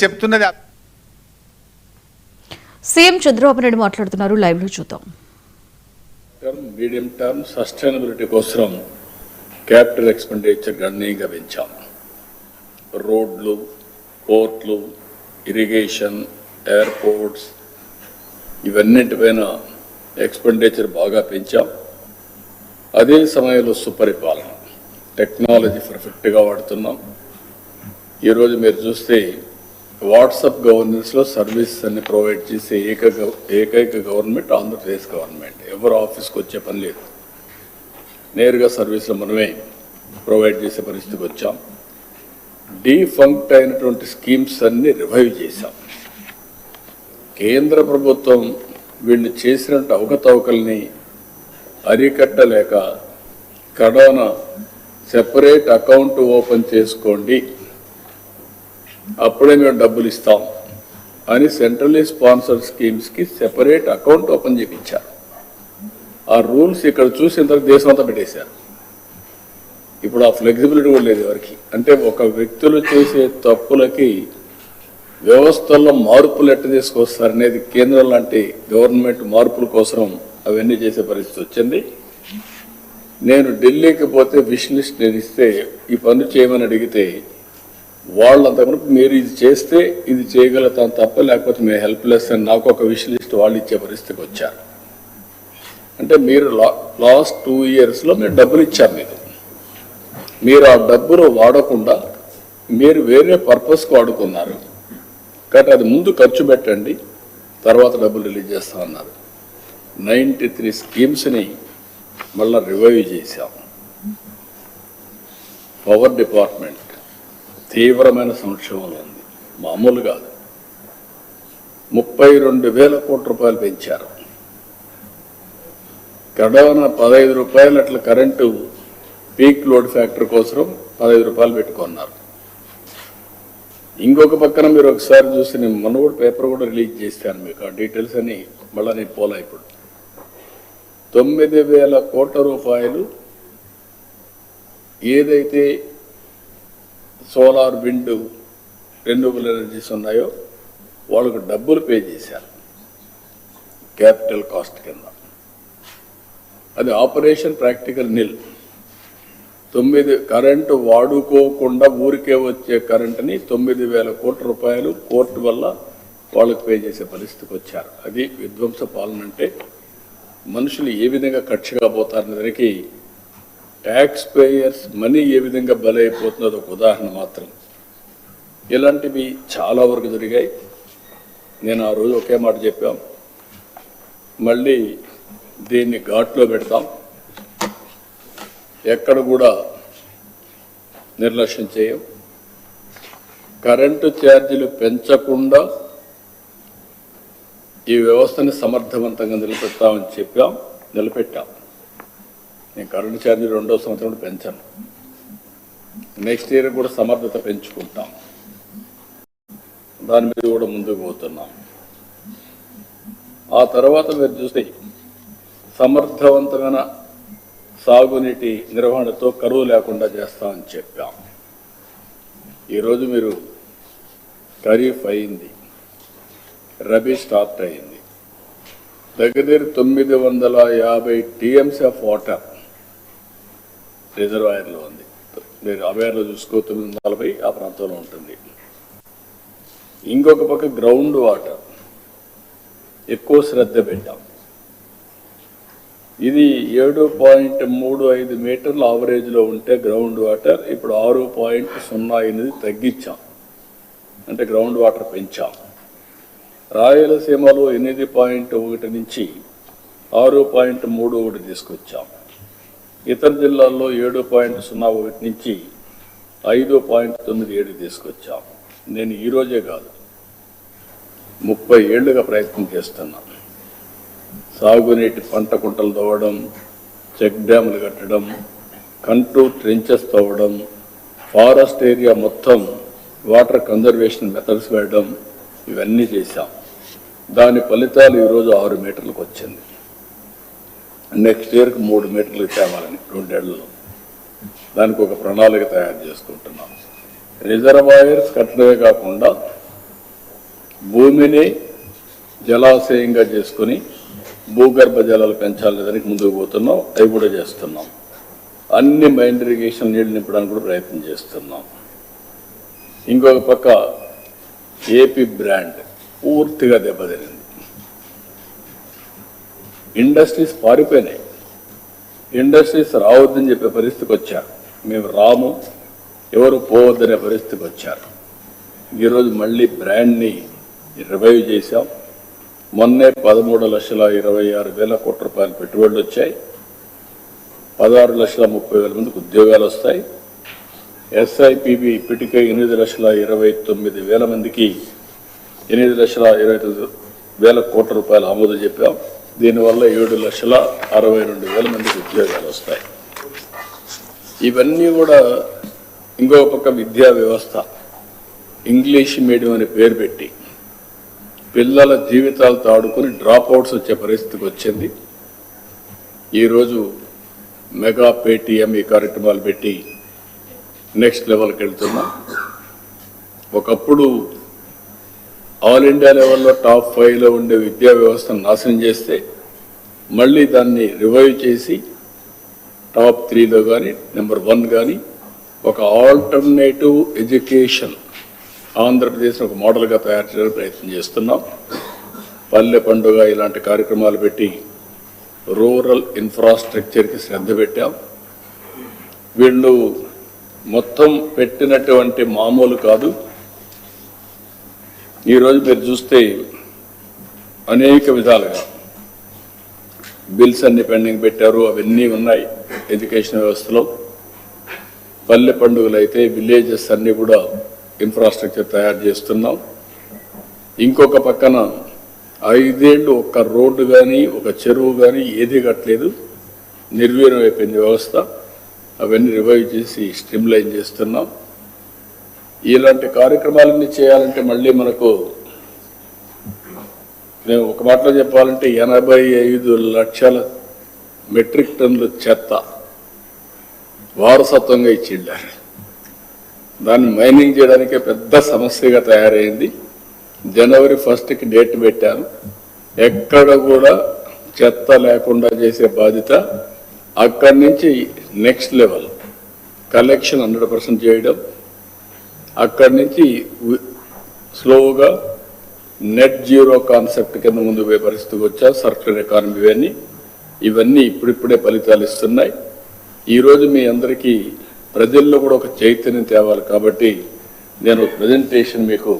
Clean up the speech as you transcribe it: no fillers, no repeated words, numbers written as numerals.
చెప్తున్నది. సీఎం చంద్రబాబు నాయుడు మాట్లాడుతున్నారు. లైవ్ లో చూద్దాం. మీడియం టర్మ్ సస్టైనబిలిటీ కోసం క్యాపిటల్ ఎక్స్పెండిచర్ గణనీయంగా పెంచాం. రోడ్లు, పోర్ట్లు, ఇరిగేషన్, ఎయిర్పోర్ట్స్ ఇవన్నింటిపైన ఎక్స్పెండిచర్ బాగా పెంచాం. అదే సమయంలో సుపరిపాలన, టెక్నాలజీ పర్ఫెక్ట్గా వాడుతున్నాం. ఈరోజు మీరు చూస్తే వాట్సాప్ గవర్నెన్స్లో సర్వీసెస్ అన్ని ప్రొవైడ్ చేసే ఏకైక గవర్నమెంట్ ఆంధ్రప్రదేశ్ గవర్నమెంట్. ఎవరు ఆఫీస్కి వచ్చే పని లేదు, నేరుగా సర్వీసులు మనమే ప్రొవైడ్ చేసే పరిస్థితికి వచ్చాం. డీఫంక్ట్ అయినటువంటి స్కీమ్స్ అన్ని రివైవ్ చేశాం. కేంద్ర ప్రభుత్వం వీళ్ళు చేసినట్టు అవకతవకల్ని అరికట్టలేక కరోనా సెపరేట్ అకౌంట్ ఓపెన్ చేసుకోండి, అప్పుడే మేము డబ్బులు ఇస్తాం అని సెంట్రల్లీ స్పాన్సర్డ్ స్కీమ్స్కి సెపరేట్ అకౌంట్ ఓపెన్ చేయించారు. ఆ రూల్స్ ఇక్కడ చూసిన తర్వాత దేశం అంతా పెట్టేశారు. ఇప్పుడు ఆ ఫ్లెక్సిబిలిటీ కూడా లేదు ఎవరికి. అంటే ఒక వ్యక్తులు చేసే తప్పులకి వ్యవస్థల్లో మార్పులు ఎట్ట తీసుకొస్తారనేది కేంద్రం లాంటి గవర్నమెంట్ మార్పుల కోసం అవన్నీ చేసే పరిస్థితి వచ్చింది. నేను ఢిల్లీకి పోతే విష్ లిస్ట్ నేను ఇస్తే ఈ పనులు చేయమని అడిగితే వాళ్ళంతవరకు మీరు ఇది చేస్తే ఇది చేయగలుగుతాం తప్ప, లేకపోతే మేము హెల్ప్లెస్ అని నాకు ఒక విష్ లిస్ట్ వాళ్ళు ఇచ్చే పరిస్థితికి వచ్చారు. అంటే మీరు లాస్ట్ 2 yearsలో మీరు డబ్బులు ఇచ్చారు, మీరు ఆ డబ్బులు వాడకుండా మీరు వేరే పర్పస్కి వాడుకున్నారు. కాబట్టి అది ముందు ఖర్చు పెట్టండి, తర్వాత డబ్బులు రిలీజ్ చేస్తామన్నారు. 93 స్కీమ్స్ని మళ్ళీ రివైవ్ చేశాం. పవర్ డిపార్ట్మెంట్ తీవ్రమైన సంక్షోభంలో ఉంది, మామూలు కాదు. 32,000 కోట్ల రూపాయలు పెంచారు. కరోనా 15 రూపాయలు అట్లా కరెంటు పీక్ లోడ్ ఫ్యాక్టర్ కోసం 15 రూపాయలు పెట్టుకున్నారు. ఇంకొక పక్కన మీరు ఒకసారి చూసి నేను మొన్న కూడా పేపర్ కూడా రిలీజ్ చేశాను మీకు, ఆ డీటెయిల్స్ అని మళ్ళీ నేను పోలా. ఇప్పుడు 9,000 కోట్ల రూపాయలు ఏదైతే సోలార్, విండ్, రెన్యూబుల్ ఎనర్జీస్ ఉన్నాయో వాళ్ళకు డబ్బులు పే చేశారు క్యాపిటల్ కాస్ట్ కింద. అది ఆపరేషన్ ప్రాక్టికల్ నిల్. 9 కరెంటు వాడుకోకుండా ఊరికే వచ్చే కరెంటుని 9,000 కోట్ల రూపాయలు కోర్టు వల్ల వాళ్ళకు పే చేసే పరిస్థితికి వచ్చారు. అది విధ్వంస పాలన. అంటే మనుషులు ఏ విధంగా ఖర్చుగా పోతారనే దానికి ట్యాక్స్ పేయర్స్ మనీ ఏ విధంగా బలైపోతున్నది ఒక ఉదాహరణ మాత్రం. ఇలాంటివి చాలా వరకు జరిగాయి. నేను ఆ రోజు ఒకే మాట చెప్పాం, మళ్ళీ దీన్ని ఘాట్లో పెడతాం, ఎక్కడ కూడా నిర్లక్ష్యం చేయం. కరెంటు ఛార్జీలు పెంచకుండా ఈ వ్యవస్థని సమర్థవంతంగా నిలబెడతామని చెప్పాం, నిలబెట్టాం. నేను కరెంటు ఛార్జీలు 2వ సంవత్సరం పెంచాను. నెక్స్ట్ ఇయర్ కూడా సమర్థత పెంచుకుంటాం. దాని మీద కూడా ముందుకు పోతున్నాం. ఆ తర్వాత మీరు చూస్తే సమర్థవంతమైన సాగునీటి నిర్వహణతో కరువు లేకుండా చేస్తామని చెప్పాం. ఈరోజు మీరు ఖరీఫ్ అయింది, రబీ స్టార్ట్ అయింది. దగ్గర 950 TMC ఆఫ్ వాటర్ రిజర్వాయర్లో ఉంది. మీరు అవేర్లో చూసుకో 940 ఆ ప్రాంతంలో ఉంటుంది. ఇంకొక పక్క గ్రౌండ్ వాటర్ ఎక్కువ శ్రద్ధ పెట్టాం. ఇది 7.35 మీటర్ల ఆవరేజ్లో ఉంటే గ్రౌండ్ వాటర్ ఇప్పుడు 6.08 తగ్గించాం. అంటే గ్రౌండ్ వాటర్ పెంచాం. రాయలసీమలో 8.1 నుంచి 6.31 తీసుకొచ్చాం. ఇతర జిల్లాల్లో 7.01 నుంచి 5.97 తీసుకొచ్చాం. నేను ఈరోజే కాదు 30 ఏళ్లుగా ప్రయత్నం చేస్తున్నాను. సాగునీటి పంట కుంటలు తవ్వడం, చెక్ డ్యాములు కట్టడం, కంటూర్ ట్రెంచెస్ తవ్వడం, ఫారెస్ట్ ఏరియా మొత్తం వాటర్ కన్జర్వేషన్ మెథడ్స్ వేయడం, ఇవన్నీ చేశాం. దాని ఫలితాలు ఈరోజు 6 మీటర్లకు వచ్చింది. నెక్స్ట్ ఇయర్కి 3 మీటర్లకు తేవాలని 2 ఏళ్లలో దానికి ఒక ప్రణాళిక తయారు చేసుకుంటున్నాం. రిజర్వాయర్స్ కట్టడమే కాకుండా భూమిని జలాశయంగా చేసుకుని భూగర్భ జలాలు పెంచాలనే దానికి ముందుకు పోతున్నాం. అవి కూడా చేస్తున్నాం. అన్ని మైండ్ ఇరిగేషన్ నీళ్లు నింపడానికి కూడా ప్రయత్నం చేస్తున్నాం. ఇంకొక పక్క ఏపీ బ్రాండ్ పూర్తిగా దెబ్బతినింది. ఇండస్ట్రీస్ పారిపోయినాయి. ఇండస్ట్రీస్ రావద్దని చెప్పే పరిస్థితికి వచ్చారు. మేము రాము, ఎవరు పోవద్దనే పరిస్థితికి వచ్చారు. ఈరోజు మళ్ళీ బ్రాండ్ని రివైవ్ చేశాం. మొన్నే 13,26,000 కోట్ల రూపాయల పెట్టుబడులు వచ్చాయి. 16,30,000 మందికి ఉద్యోగాలు వస్తాయి. ఎస్ఐపిబి ఇప్పటికే 8,29,000 మందికి 8,29,000 కోట్ల రూపాయలు ఆమోదం చెప్పాం. దీనివల్ల 7,62,000 మందికి ఉద్యోగాలు వస్తాయి. ఇవన్నీ కూడా ఇంకొక పక్క విద్యా వ్యవస్థ ఇంగ్లీష్ మీడియం అనే పేరు పెట్టి పిల్లల జీవితాలతో ఆడుకుని డ్రాప్అవుట్స్ వచ్చే పరిస్థితికి వచ్చింది. ఈరోజు మెగా పేటీఎం ఈ కార్యక్రమాలు పెట్టి నెక్స్ట్ లెవెల్కి వెళ్తున్నాం. ఒకప్పుడు ఆల్ ఇండియా లెవెల్లో టాప్ 5లో ఉండే విద్యా వ్యవస్థను నాశనం చేస్తే మళ్ళీ దాన్ని రివైవ్ చేసి టాప్ 3లో కానీ నెంబర్ 1 కానీ ఒక ఆల్టర్నేటివ్ ఎడ్యుకేషన్ ఆంధ్రప్రదేశ్ని ఒక మోడల్గా తయారు చేయడానికి ప్రయత్నం చేస్తున్నాం. పల్లె పండుగ ఇలాంటి కార్యక్రమాలు పెట్టి రూరల్ ఇన్ఫ్రాస్ట్రక్చర్కి శ్రద్ధ పెట్టాం. వీళ్ళు మొత్తం పెట్టినటువంటి మామూలు కాదు. ఈరోజు మీరు చూస్తే అనేక విధాలుగా బిల్స్ అన్ని పెండింగ్ పెట్టారు. అవన్నీ ఉన్నాయి ఎడ్యుకేషన్ వ్యవస్థలో. పల్లె పండుగలు అయితే విలేజెస్ అన్నీ కూడా ఇన్ఫ్రాస్ట్రక్చర్ తయారు చేస్తున్నాం. ఇంకొక పక్కన 5 ఏళ్ళు ఒక్క రోడ్డు కానీ ఒక చెరువు కానీ ఏది కట్టలేదు. నిర్వీర్యం అయిపోయింది వ్యవస్థ. అవన్నీ రివైవ్ చేసి స్ట్రీమ్లైన్ చేస్తున్నాం. ఇలాంటి కార్యక్రమాలన్నీ చేయాలంటే మళ్ళీ మనకు నేను ఒక మాటలో చెప్పాలంటే 85 లక్షల మెట్రిక్ టన్నుల చెత్త వారసత్వంగా ఇచ్చిండారు. దాన్ని మైనింగ్ చేయడానికే పెద్ద సమస్యగా తయారైంది. జనవరి 1కి డేట్ పెట్టాను. ఎక్కడ కూడా చెత్త లేకుండా చేసే బాధ్యత. అక్కడి నుంచి నెక్స్ట్ లెవెల్ కలెక్షన్ 100% చేయడం. అక్కడి నుంచి స్లోగా నెట్ జీరో కాన్సెప్ట్ కింద ముందు పోయే పరిస్థితికి వచ్చా. సర్క్యులర్ ఎకానమీ ఇవన్నీ ఇప్పుడిప్పుడే ఫలితాలు ఇస్తున్నాయి. ఈరోజు మీ అందరికీ ప్రజల్లో కూడా ఒక చైతన్యం తేవాలి. కాబట్టి నేను ప్రజెంటేషన్ మీకు